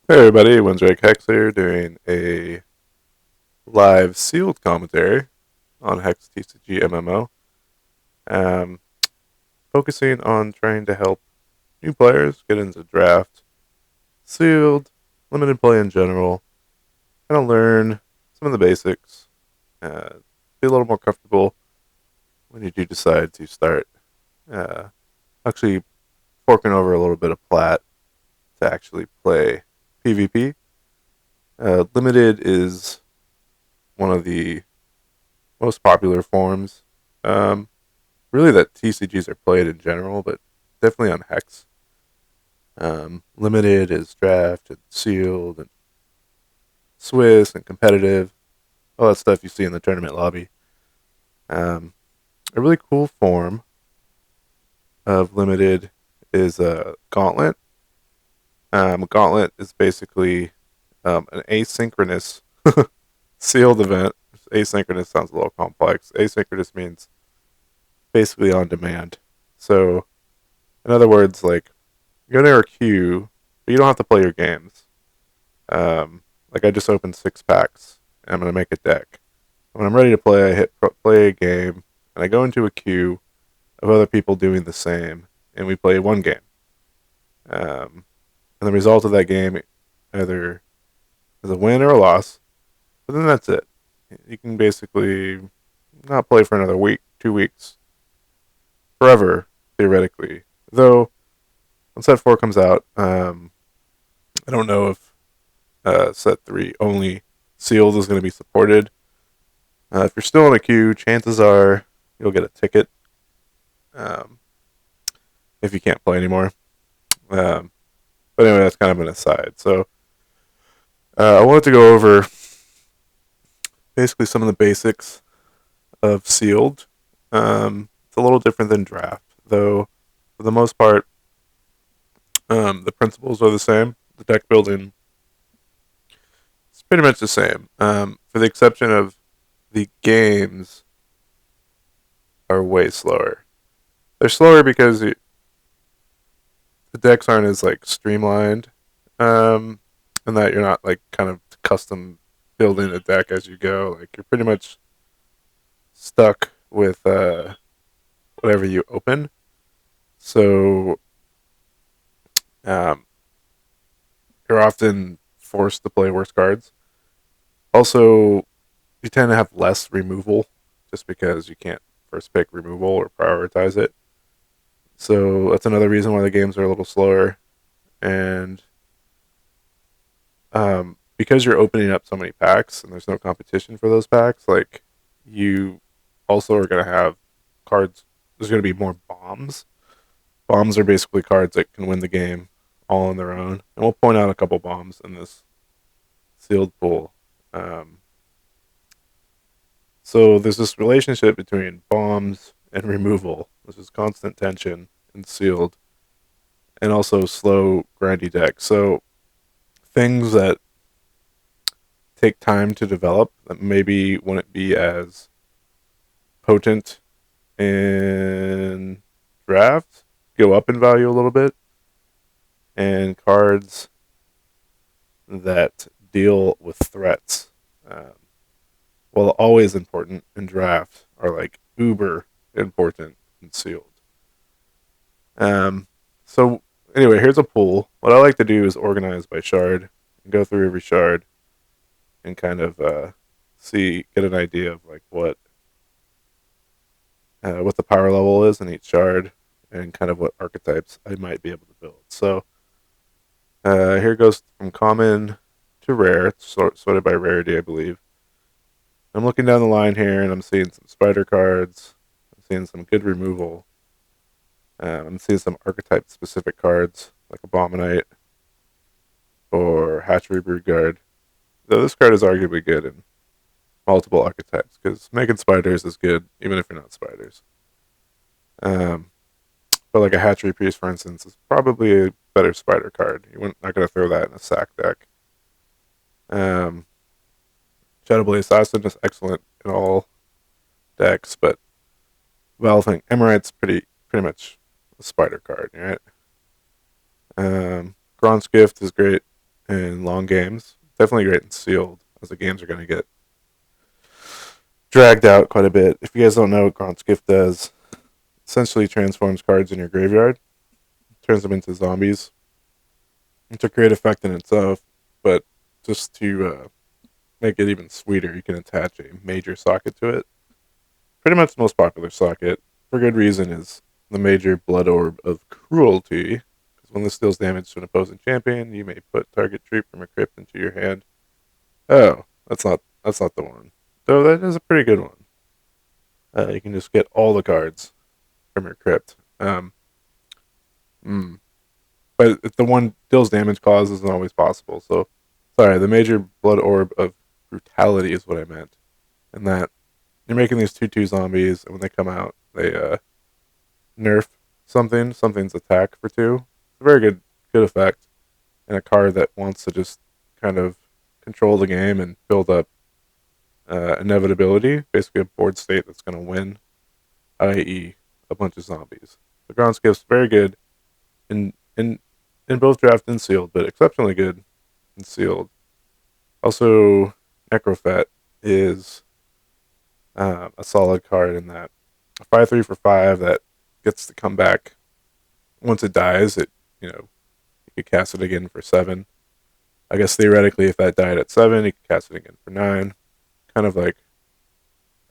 Hey everybody, HEX here doing a live sealed commentary on HEX TCG MMO. Um, Focusing on trying to help new players get into draft, sealed, limited play in general, kind of learn some of the basics, be a little more comfortable when you do decide to start uh, actually forking over a little bit of plat to actually play PvP. Limited is one of the most popular forms. Um, Really, that TCGs are played in general, but definitely on Hex. Limited is draft and sealed and Swiss and competitive, all that stuff you see in the tournament lobby. Um, a really cool form of limited is a gauntlet. Gauntlet is basically an asynchronous sealed event. Asynchronous sounds a little complex. Asynchronous means basically on demand. So, in other words, like you enter a queue, but you don't have to play your games. Like I just opened 6 packs, and I'm gonna make a deck. When I'm ready to play, I hit play a game, and I go into a queue of other people doing the same, and we play one game. And the result of that game either is a win or a loss, but then that's it. You can basically not play for another week, 2 weeks, forever, theoretically. Though, when set 4 comes out, I don't know if set 3 only sealed is going to be supported. If you're still in a queue, chances are you'll get a ticket um, if you can't play anymore. Um, but anyway, that's kind of an aside. So I wanted to go over basically some of the basics of sealed. It's a little different than draft, though. For the most part, the principles are the same. The deck building is pretty much the same, for the exception of the games are way slower. They're slower because the decks aren't as like streamlined, um, and that you're not like kind of custom building a deck as you go. Like you're pretty much stuck with whatever you open. So um, you're often forced to play worse cards. Also, you tend to have less removal just because you can't first pick removal or prioritize it. So that's another reason why the games are a little slower. And because you're opening up so many packs and there's no competition for those packs, like you also are going to have cards. There's going to be more bombs. Bombs are basically cards that can win the game all on their own, and we'll point out a couple bombs in this sealed pool. Um, so there's this relationship between bombs and removal. This is constant tension in sealed, and also slow grindy decks. So things that take time to develop that maybe wouldn't be as potent in draft go up in value a little bit, and cards that deal with threats, um, while always important in draft, are like uber important in sealed. Um, so anyway, here's a pool. What I like to do is organize by shard and go through every shard and kind of get an idea of like what the power level is in each shard and kind of what archetypes I might be able to build. So here goes from common to rare. It's sorted by rarity, I believe. I'm looking down the line here and I'm seeing some spider cards. I'm seeing some good removal. I'm seeing some archetype specific cards like Abominate or Hatchery Broodguard. Though this card is arguably good in multiple archetypes because making spiders is good even if you're not spiders. Um, but like a Hatchery Priest, for instance, is probably a better spider card. You're not going to throw that in a sack deck. Um, Shadowblade Assassin is excellent in all decks, but Valthing Emerite's pretty much a spider card, right? Grond's Gift is great in long games. Definitely great in sealed, as the games are going to get dragged out quite a bit. If you guys don't know what Grant's Gift does, essentially transforms cards in your graveyard, turns them into zombies. It's a great effect in itself, but just to make it even sweeter, you can attach a major socket to it. Pretty much the most popular socket, for good reason, is the major Blood Orb of Cruelty. Because when this deals damage to an opposing champion, you may put target troop from a crypt into your hand. Oh, that's not the one. Though that is a pretty good one. You can just get all the cards from your crypt. Mm. But if the one deals damage cause isn't always possible. So, sorry, the major Blood Orb of Brutality is what I meant. And that you're making these 2/2 zombies, and when they come out, they nerf something's attack for 2. It's a very good effect. And a card that wants to just kind of control the game and build up inevitability, basically a board state that's going to win, i.e., a bunch of zombies. The Ground Skiff's very good in both draft and sealed, but exceptionally good in sealed. Also, Necrofet is a solid card in that a 5/3 for 5 that gets to come back once it dies. You could cast it again for 7. I guess theoretically, if that died at 7, you could cast it again for 9. Kind of like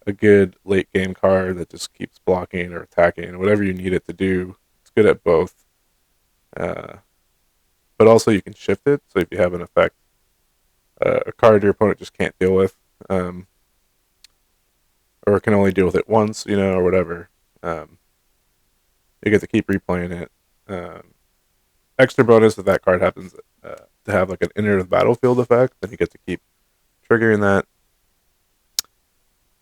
a good late game card that just keeps blocking or attacking, whatever you need it to do. It's good at both. But also you can shift it. So if you have an effect, a card your opponent just can't deal with, or can only deal with it once, or whatever, you get to keep replaying it. Extra bonus if that card happens to have like an enter the battlefield effect, then you get to keep triggering that.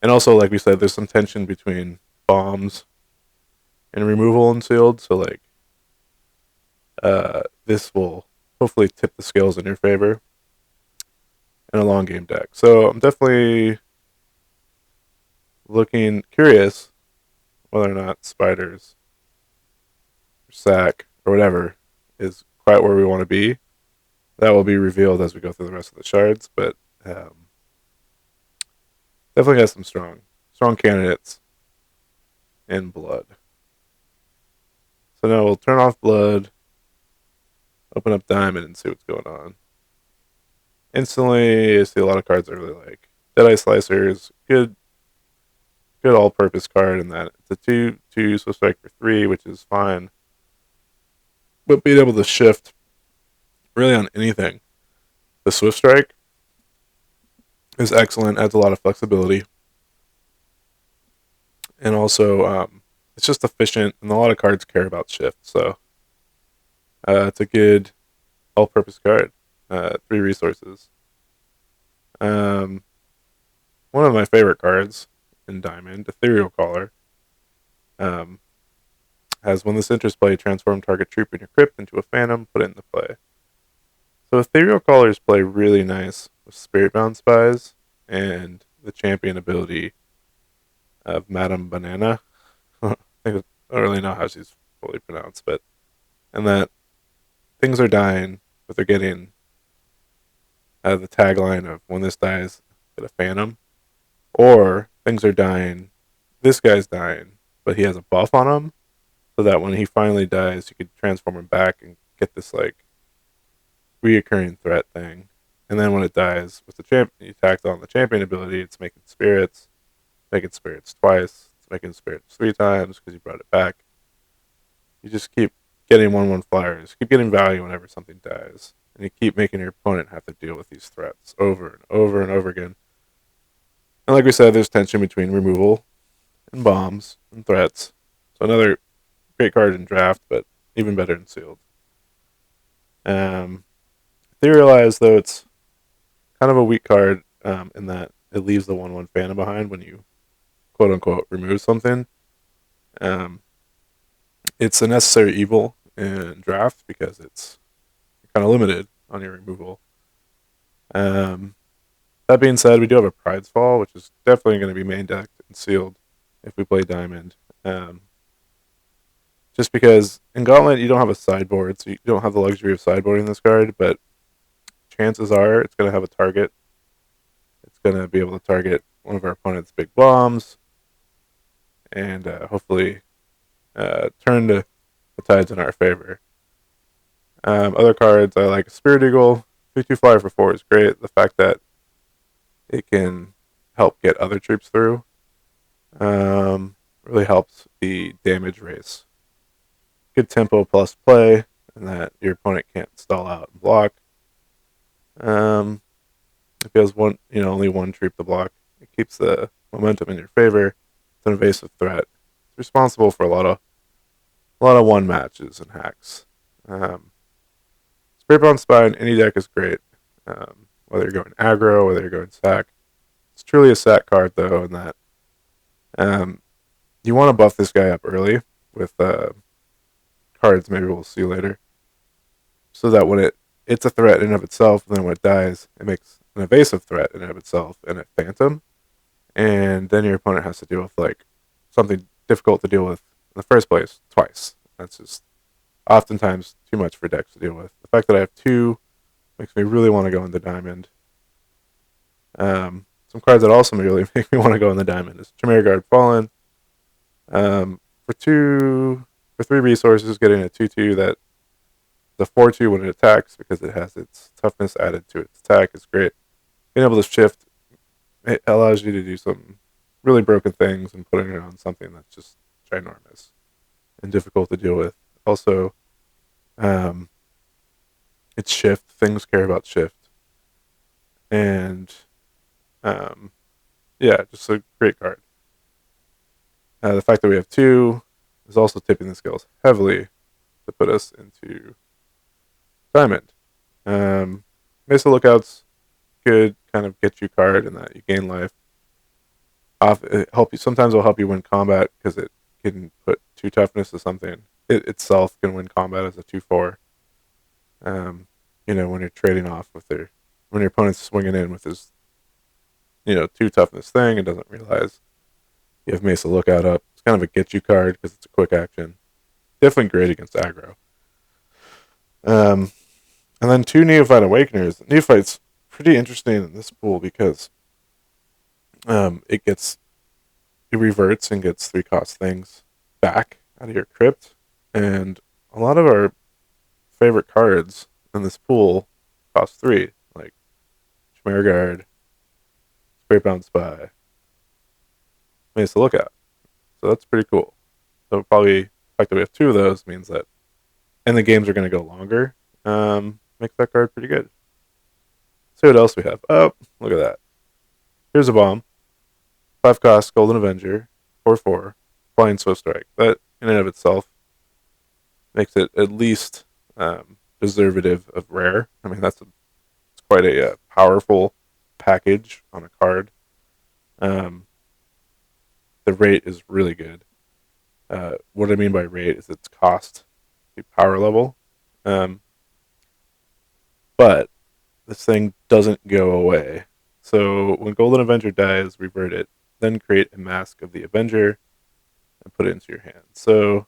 And also, like we said, there's some tension between bombs and removal and sealed. So like, this will hopefully tip the scales in your favor in a long game deck. So I'm definitely curious whether or not spiders or sack or whatever is quite where we want to be. That will be revealed as we go through the rest of the shards, but definitely has some strong candidates in blood. So now we'll turn off blood, open up diamond, and see what's going on. Instantly, I see a lot of cards I really like. Deadeye Slicer is good all-purpose card in that it's a 2/2 Swift Strike for 3, which is fine. But being able to shift really on anything, the Swift Strike is excellent. Adds a lot of flexibility, and also it's just efficient. And a lot of cards care about shift, so it's a good all-purpose card. 3 resources. One of my favorite cards in Diamond, Ethereal Caller, has when this enters play, transform target troop in your crypt into a phantom, put it into play. So Ethereal Callers play really nice with Spiritbound Spies and the champion ability of Madame Banana. I don't really know how she's fully pronounced, but and that things are dying, but they're getting the tagline of when this dies, get a phantom, or things are dying, this guy's dying, but he has a buff on him, so that when he finally dies, you could transform him back and get this like reoccurring threat thing. And then when it dies, with the champion, you tacked on the champion ability, it's making spirits twice, it's making spirits 3 times because you brought it back. You just keep getting 1/1 flyers, keep getting value whenever something dies, and you keep making your opponent have to deal with these threats over and over and over again. And like we said, there's tension between removal and bombs and threats. So another great card in draft, but even better in sealed. Etherealize, though, it's kind of a weak card in that it leaves the 1/1 phantom behind when you quote unquote remove something. It's a necessary evil in draft because it's kind of limited on your removal. That being said, we do have a Pride's Fall, which is definitely going to be main decked and sealed if we play Diamond. Just because in Gauntlet you don't have a sideboard, so you don't have the luxury of sideboarding this card, but chances are it's going to have a target. It's going to be able to target one of our opponent's big bombs and hopefully turn the tides in our favor. Other cards I like Spirit Eagle. 2/2 flyer for 4 is great. The fact that it can help get other troops through really helps the damage race. Good tempo plus play, and that your opponent can't stall out and block. If he has only one troop to block, it keeps the momentum in your favor. It's an evasive threat. It's responsible for a lot of one matches and hacks. Spirit Bound Spy in any deck is great. Whether you're going aggro, whether you're going sack. It's truly a sack card though, in that you want to buff this guy up early with cards maybe we'll see later, so that when it's a threat in and of itself, and then when it dies, it makes an evasive threat in and of itself and a phantom, and then your opponent has to deal with like something difficult to deal with in the first place twice. That's just oftentimes too much for decks to deal with. The fact that I have 2 makes me really want to go into Diamond. Some cards that also really make me want to go in the Diamond is Chimera Guard Fallen. For 3 resources, getting a 2/2 that the 4/2 when it attacks, because it has its toughness added to its attack, is great. Being able to shift, it allows you to do some really broken things and putting it on something that's just ginormous and difficult to deal with. Also, it's shift. Things care about shift. And, yeah, just a great card. The fact that we have 2 is also tipping the scales heavily to put us into Diamond. Mesa Lookouts could kind of get you card in that you gain life. Sometimes it'll help you win combat because it can put 2 toughness to something. It itself can win combat as a 2/4. When you're trading off when your opponent's swinging in with his 2 toughness thing and doesn't realize you have Mesa Lookout up. It's kind of a get you card because it's a quick action. Definitely great against aggro. And then 2 Neophyte Awakeners. Neophyte's pretty interesting in this pool because it reverts and gets 3 cost things back out of your crypt. And a lot of our favorite cards in this pool cost 3, like Chimera Guard, Spirit Bound Spy, Mesa Lookout. So that's pretty cool. So probably the fact that we have 2 of those means that, and the games are going to go longer, makes that card pretty good. See what else we have. Oh, look at that. Here's a bomb. 5 cost, Golden Avenger, 4/4, Flying Swift Strike. That in and of itself makes it at least deservative of rare. I mean, it's quite a powerful package on a card. The rate is really good. What I mean by rate is its cost to power level. But this thing doesn't go away. So when Golden Avenger dies, revert it, then create a mask of the Avenger and put it into your hand. So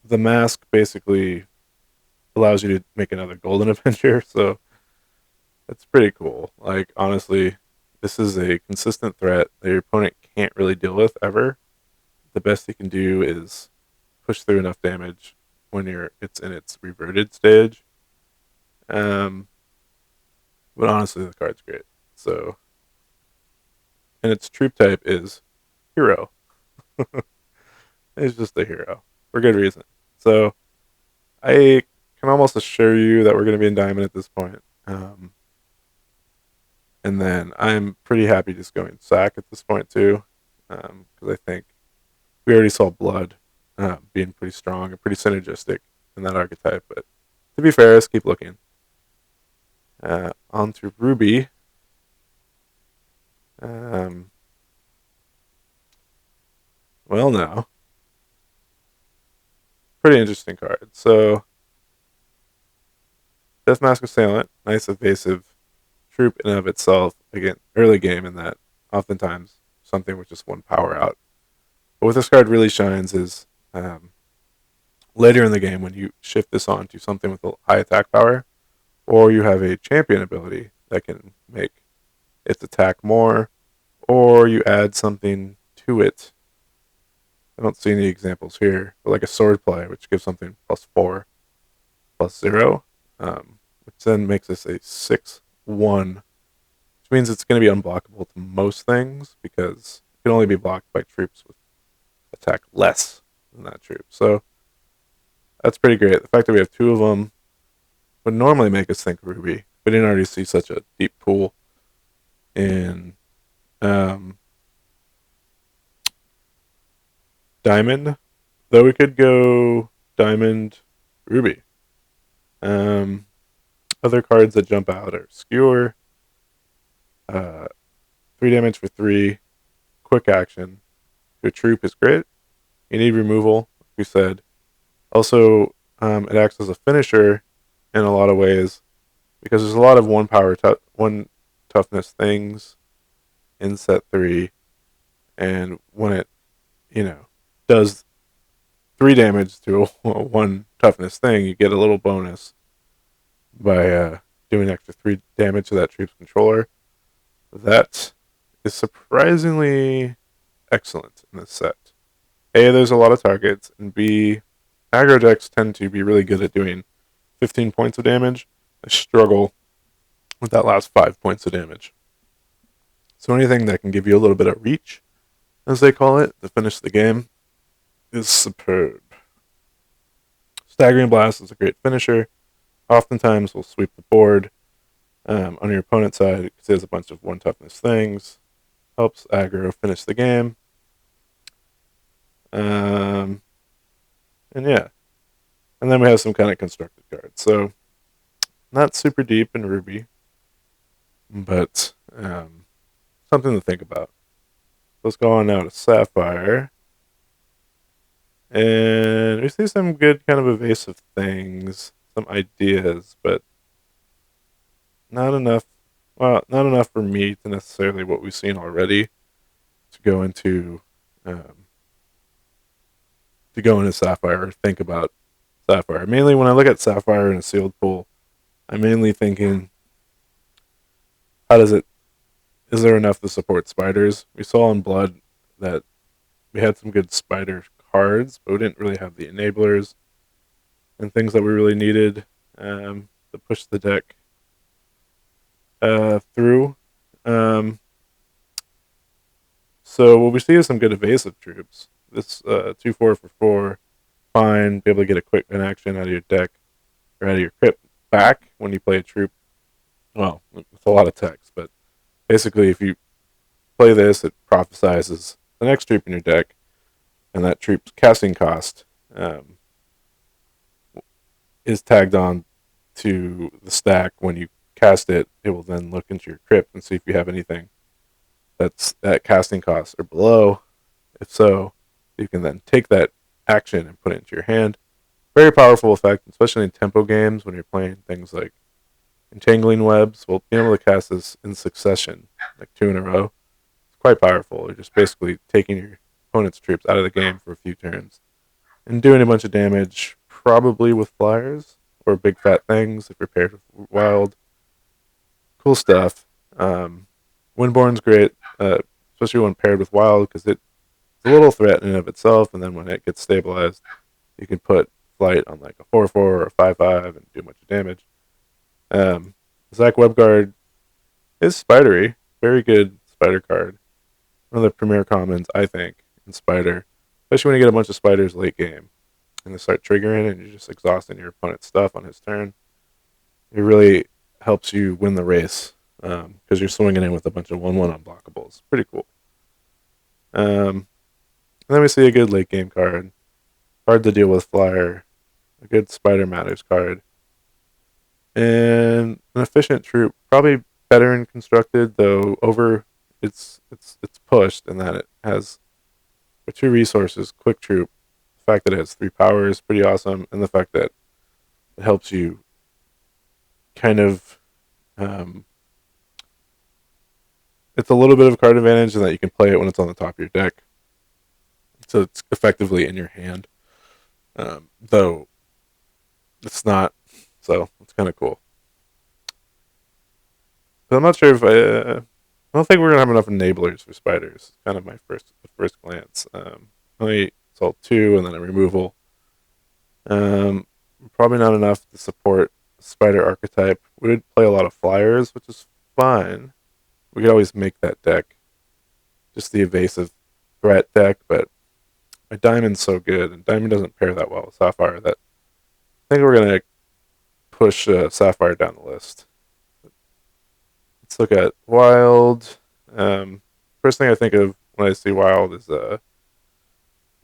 the mask basically allows you to make another Golden Avenger. So that's pretty cool. Like, honestly, this is a consistent threat that your opponent can't really deal with ever. The best you can do is push through enough damage when it's in its reverted stage. But honestly, the card's great. So, and its troop type is hero. It's just a hero for good reason. So, I can almost assure you that we're going to be in Diamond at this point. And then I'm pretty happy just going sack at this point too, because I think we already saw Blood being pretty strong and pretty synergistic in that archetype. But to be fair, let's keep looking. On to Ruby. Well, now, pretty interesting card. So, Death Mask Assailant, nice evasive troop in and of itself. Again, early game in that oftentimes something with just 1 power out. But what this card really shines is later in the game when you shift this on to something with a high attack power, or you have a champion ability that can make its attack more, or you add something to it. I don't see any examples here, but like a sword play, which gives something +4, +0, which then makes this a 6/1, which means it's going to be unblockable to most things because it can only be blocked by troops with attack less than that troop. So that's pretty great. The fact that we have two of them would normally make us think Ruby. We didn't already see such a deep pool in Diamond, though we could go Diamond Ruby. Um, Other cards that jump out are Skewer, uh, 3 damage for 3, quick action. To a troop is great. You need removal, like we said. Also, it acts as a finisher in a lot of ways because there's a lot of one toughness things in set 3, and when it does 3 damage to a 1 toughness thing, you get a little bonus by doing extra 3 damage to that troop's controller. That is surprisingly excellent in this set. A, there's a lot of targets, and B, aggro decks tend to be really good at doing 15 points of damage. I struggle with that last 5 points of damage. So anything that can give you a little bit of reach, as they call it, to finish the game, is superb. Staggering Blast is a great finisher. Oftentimes will sweep the board on your opponent's side because it has a bunch of 1 toughness things. Helps aggro finish the game. And yeah. And then we have some kind of constructed cards. So not super deep in Ruby, but something to think about. Let's go on now to Sapphire. And we see some good kind of evasive things, some ideas, but not enough. Well, not enough for me to necessarily what we've seen already to go into Sapphire or think about Sapphire. Mainly when I look at Sapphire in a sealed pool, I'm mainly thinking, how does it? Is there enough to support spiders? We saw in Blood that we had some good spider cards, but we didn't really have the enablers and things that we really needed to push the deck through. So what we see is some good evasive troops. This 2/4 for 4, fine. Be able to get a quick action out of your deck or out of your crypt back when you play a troop. Well, it's a lot of text, but basically, if you play this, it prophesizes the next troop in your deck, and that troop's casting cost is tagged on to the stack. When you cast it, it will then look into your crypt and see if you have anything that's at casting cost or below. If so, you can then take that action and put it into your hand. Very powerful effect, especially in tempo games when you're playing things like Entangling Webs. Well, being able to cast this in succession, like 2 in a row, it's quite powerful. You're just basically taking your opponent's troops out of the game for a few turns and doing a bunch of damage, probably with flyers or big fat things if you're paired with wild. Cool stuff. Windborne's great, especially when paired with wild, because it's a little threat in and of itself, and then when it gets stabilized, you can put flight on like a 4/4 or a 5/5 and do a bunch of damage. Zach Webguard is spidery. Very good spider card. One of the premier commons, I think, in spider. Especially when you get a bunch of spiders late game and they start triggering and you're just exhausting your opponent's stuff on his turn. It really helps you win the race because you're swinging in with a bunch of 1/1 unblockables. Pretty cool. And then we see a good late game card. Hard to deal with flyer. A good Spider Matters card. And an efficient troop. Probably better in constructed, though over it's pushed in that it has for 2 resources, quick troop. The fact that it has 3 powers, pretty awesome, and the fact that it helps you kind of it's a little bit of a card advantage in that you can play it when it's on the top of your deck. So it's effectively in your hand. Though it's not, so it's kind of cool. but I'm not sure if I don't think we're gonna have enough enablers for spiders. Kind of my first glance. Only saw two, and then a removal. Um, Probably not enough to support spider archetype. We would play a lot of flyers, which is fine. We could always make that deck just the evasive threat deck, but my diamond's so good, and diamond doesn't pair that well with sapphire. That I think we're gonna push sapphire down the list. Let's look at wild. First thing I think of when I see wild is I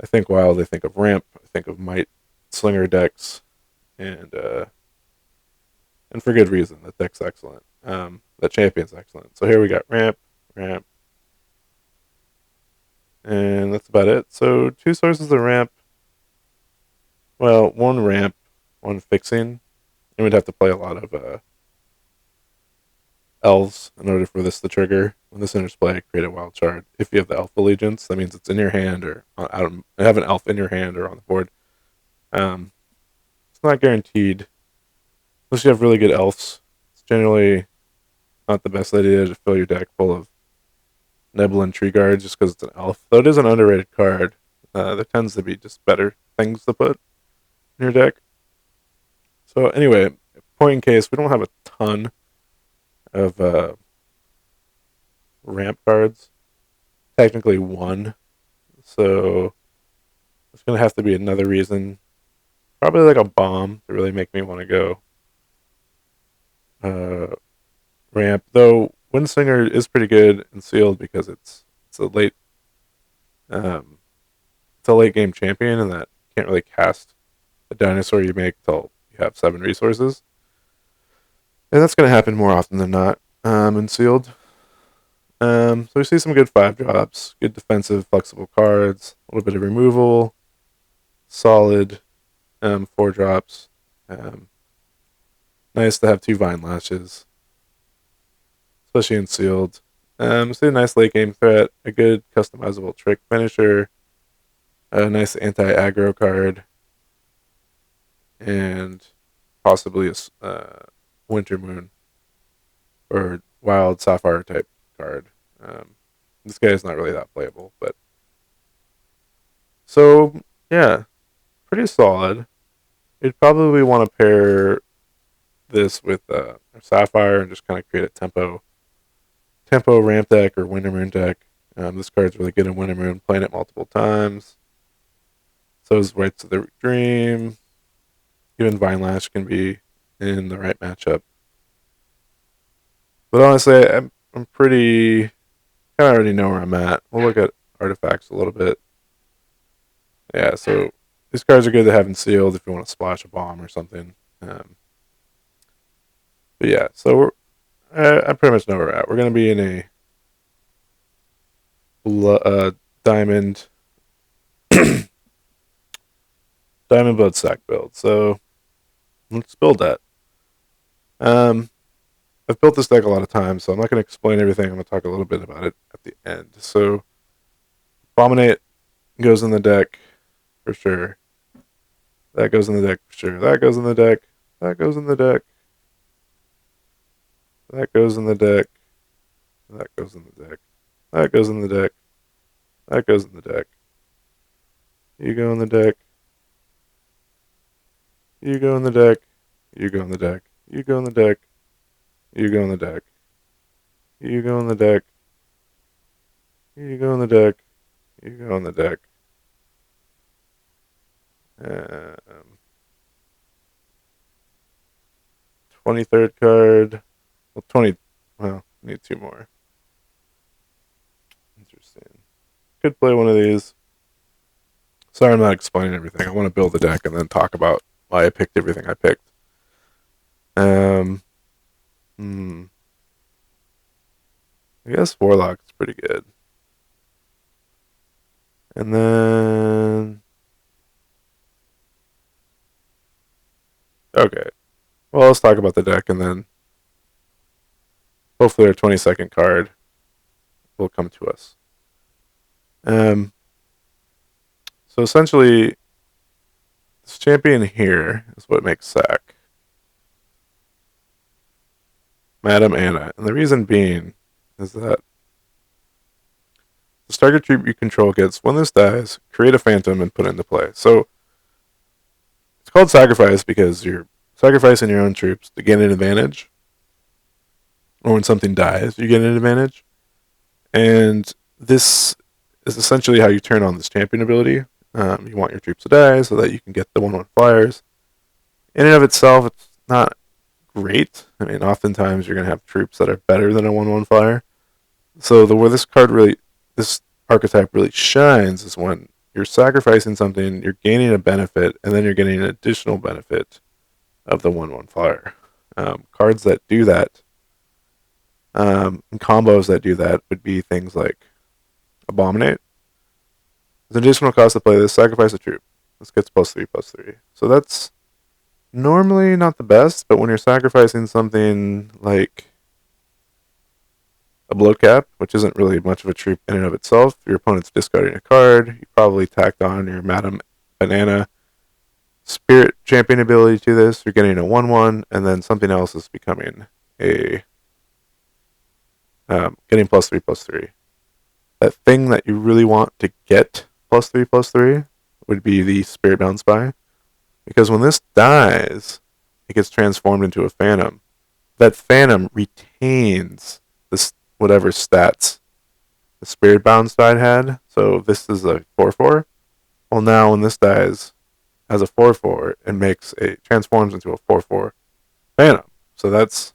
think wild. I think of ramp. I think of might slinger decks, and uh, and for good reason. That deck's excellent. That champion's excellent. So here we got ramp, and that's about it. So two sources of ramp. Well, one ramp, one fixing, and we'd have to play a lot of elves in order for this to trigger. When this enters play, create a wild shard. If you have the elf allegiance, that means it's in your hand or out. Have an elf in your hand or on the board. Um, it's not guaranteed unless you have really good elves. It's generally not the best idea to fill your deck full of Nebulin Tree Guard just because it's an elf. Though it is an underrated card, there tends to be just better things to put in your deck. So anyway, point in case, we don't have a ton of ramp cards. Technically one. So it's going to have to be another reason. Probably like a bomb to really make me want to go ramp. Though Windsinger is pretty good and sealed because it's a late um, it's a late game champion and that can't really cast a dinosaur you make till you have 7 resources. And that's going to happen more often than not in sealed. So we see some good 5 drops, good defensive, flexible cards, a little bit of removal, solid 4 drops. Nice to have 2 vine lashes, especially in sealed. See a nice late game threat, a good customizable trick finisher, a nice anti aggro card, and possibly a Winter Moon or Wild Sapphire type card. This guy is not really that playable, but so yeah, pretty solid. You'd probably want to pair this with Sapphire and just kind of create a tempo ramp deck or Winter Moon deck. This card's really good in Winter Moon, playing it multiple times. So is Rights of the Dream. Even Vine Lash can be in the right matchup. But honestly, I'm pretty kind of already know where I'm at. We'll look at artifacts a little bit. Yeah, so these cards are good to have in sealed if you want to splash a bomb or something. But yeah, so I pretty much know where we're at. We're gonna be in a diamond diamond blood sack build. So let's build that. Um, I've built this deck a lot of times, so I'm not going to explain everything. I'm going to talk a little bit about it at the end. So, Abominate goes in the deck for sure. That goes in the deck for sure. That goes in the deck. That goes in the deck. That goes in the deck. That goes in the deck. That goes in the deck. That goes in the deck. You go in the deck. You go in the deck. You go in the deck. You go in the deck. You go in the deck. You go in the deck. You go in the deck. You go in the deck. 23rd card. Well, 20. Well, need 2 more. Interesting. Could play one of these. Sorry, I'm not explaining everything. I want to build the deck and then talk about why I picked everything I picked. Hmm. I guess Warlock's pretty good. And then. Okay. Well, let's talk about the deck and then hopefully our 22nd card will come to us. Um, so essentially, this champion here is what makes sack. Madam Anna. And the reason being is that the target troop you control gets, when this dies, create a phantom and put it into play. So it's called sacrifice because you're sacrificing your own troops to gain an advantage. Or when something dies, you get an advantage. And this is essentially how you turn on this champion ability. You want your troops to die so that you can get the 1/1 flyers. In and of itself, it's not great. I mean, oftentimes you're going to have troops that are better than a 1/1 flyer. So where this archetype really shines is when you're sacrificing something, you're gaining a benefit, and then you're getting an additional benefit of the 1/1 flyer. Cards that do that, and combos that do that would be things like Abominate. There's an additional cost to play this, sacrifice a troop. This gets +3/+3. So that's normally not the best, but when you're sacrificing something like a bloat cap, which isn't really much of a troop in and of itself, your opponent's discarding a card, you probably tacked on your Madam Banana Spirit Champion ability to this, you're getting a 1/1, and then something else is becoming a getting +3/+3. That thing that you really want to get +3/+3 would be the Spirit Bound Spy, because when this dies, it gets transformed into a phantom. That phantom retains this whatever stats the Spirit Bound Spy had. So this is a 4/4. Well, now when this dies as a 4/4, it transforms into a 4/4 phantom. So that's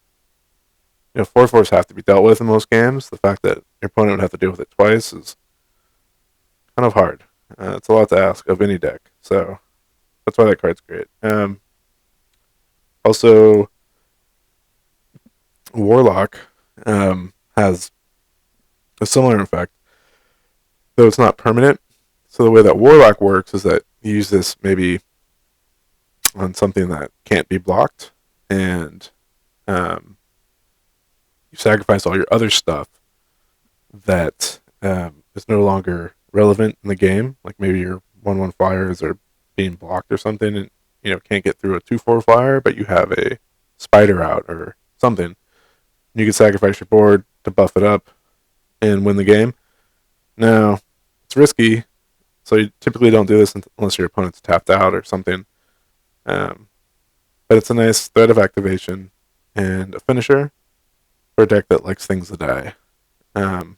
4/4s have to be dealt with in most games. The fact that your opponent would have to deal with it twice is kind of hard. It's a lot to ask of any deck. So that's why that card's great. Also, Warlock has a similar effect, though it's not permanent. So the way that Warlock works is that you use this maybe on something that can't be blocked, and you sacrifice all your other stuff that is no longer relevant in the game. Like maybe your 1/1 flyers are being blocked or something, and can't get through a 2/4 flyer, but you have a spider out or something. You can sacrifice your board to buff it up and win the game. Now, it's risky, so you typically don't do this unless your opponent's tapped out or something. But it's a nice threat of activation and a finisher for a deck that likes things to die. This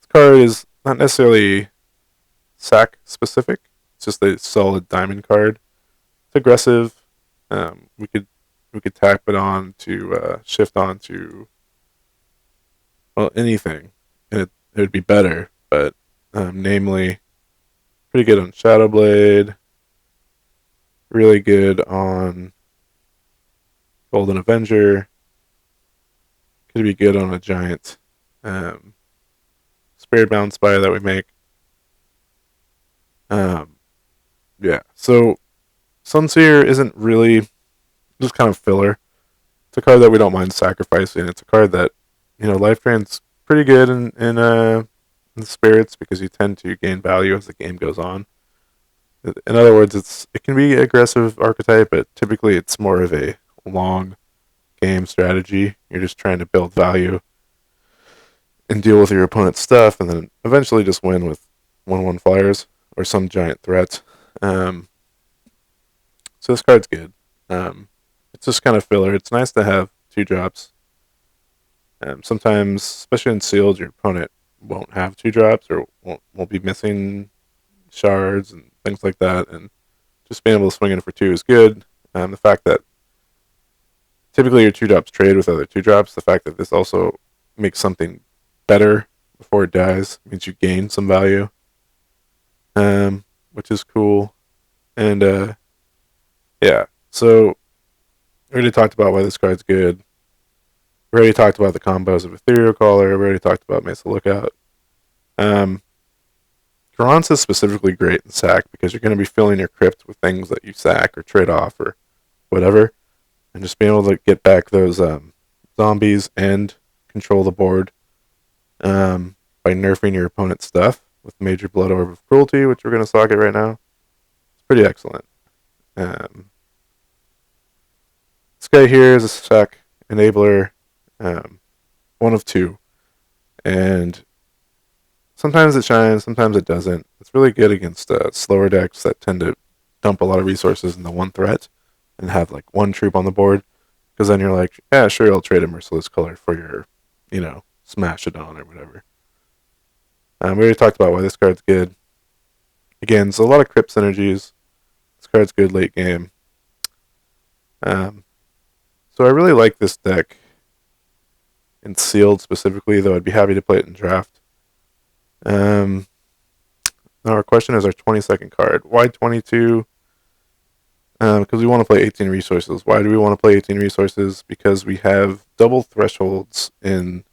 card is not necessarily sack specific. It's just a solid diamond card. It's aggressive. We could tap it on to shift on to anything, and it would be better. But namely, pretty good on Shadowblade. Really good on Golden Avenger. Could be good on a giant Spirit Bound Spy that we make. Yeah, so Sunseer isn't really just kind of filler. It's a card that we don't mind sacrificing. It's a card that, life drain's pretty good in the spirits because you tend to gain value as the game goes on. In other words, it can be aggressive archetype, but typically it's more of a long game strategy. You're just trying to build value and deal with your opponent's stuff, and then eventually just win with 1/1 flyers or some giant threat. So this card's good. It's just kind of filler. It's nice to have 2-drops. Sometimes, especially in sealed, your opponent won't have 2-drops or won't be missing shards and things like that, and just being able to swing in for 2 is good. The fact that typically your 2-drops trade with other 2-drops, the fact that this also makes something better before it dies means you gain some value, which is cool. And yeah, so we already talked about why this card's good. We already talked about the combos of Ethereal Caller. We already talked about Mesa Lookout. Garance is specifically great in sack because you're going to be filling your crypt with things that you sack or trade off or whatever, and just being able to get back those zombies and control the board by nerfing your opponent's stuff with Major Blood Orb of Cruelty, which we're going to socket right now. It's pretty excellent. This guy here is a sack enabler, one of two, and sometimes it shines, sometimes it doesn't. It's really good against slower decks that tend to dump a lot of resources into one threat and have like one troop on the board. Because then you're like, yeah, sure, I'll trade a Merciless Color for your, Smash It On or whatever. We already talked about why this card's good. Again, it's a lot of Crypt synergies. This card's good late game. Um, so I really like this deck in Sealed specifically, though I'd be happy to play it in Draft. Now our question is our 22nd card. Why 22? Because we want to play 18 resources. Why do we want to play 18 resources? Because we have double thresholds in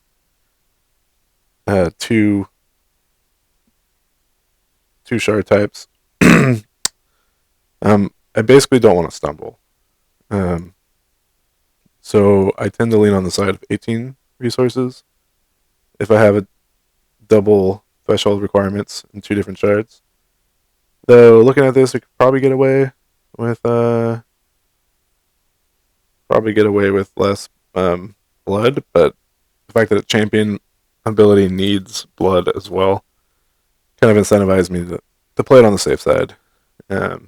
two shard types. I basically don't want to stumble. So I tend to lean on the side of 18 resources if I have a double threshold requirements in two different shards. Though looking at this, we could probably get away with less blood, but the fact that a champion ability needs blood as well kind of incentivized me to play it on the safe side. So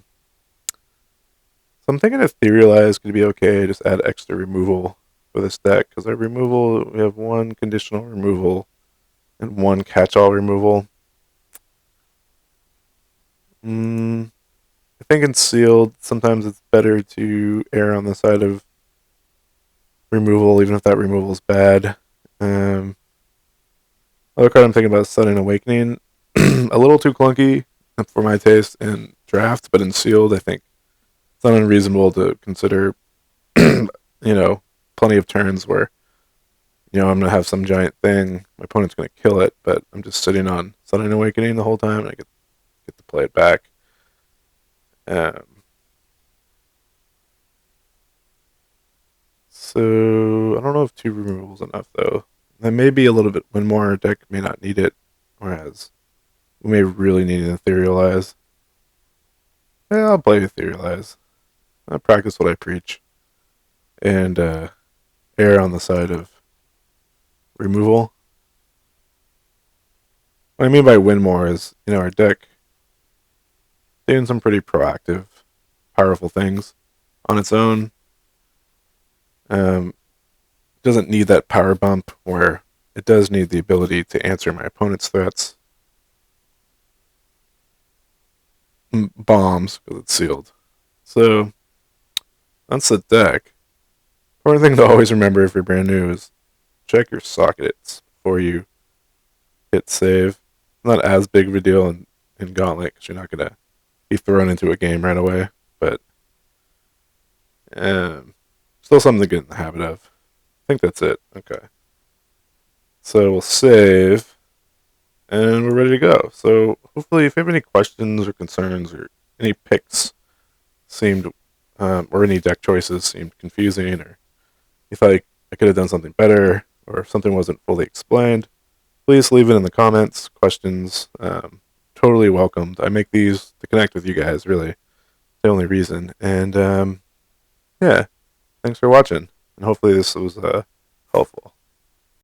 I'm thinking Etherealize could be okay. Just add extra removal for this deck because our removal, we have one conditional removal and one catch-all removal. I think in Sealed, sometimes it's better to err on the side of removal, even if that removal is bad. Other card I'm thinking about is Sudden Awakening. A little too clunky for my taste in Draft, but in Sealed, I think it's not unreasonable to consider, plenty of turns where, I'm going to have some giant thing, my opponent's going to kill it, but I'm just sitting on Sudden Awakening the whole time, and I get to play it back. So I don't know if two removals enough though. That may be a little bit when more our deck may not need it, whereas we may really need an Etherealize. Yeah, I'll play Etherealize. I practice what I preach, and err on the side of removal. What I mean by win more is, our deck doing some pretty proactive, powerful things on its own. Doesn't need that power bump where it does need the ability to answer my opponent's threats. Bombs because it's sealed. So that's the deck. Important thing to always remember if you're brand new is check your sockets before you hit save. Not as big of a deal in Gauntlet because you're not going to be thrown into a game right away, but still something to get in the habit of. I think that's it. Okay. So we'll save, and we're ready to go. So hopefully, if you have any questions or concerns or any picks seemed, or any deck choices seemed confusing, or if I could have done something better, or if something wasn't fully explained, please leave it in the comments. Questions, totally welcomed. I make these to connect with you guys, really. The only reason. And yeah, thanks for watching, and hopefully this was helpful.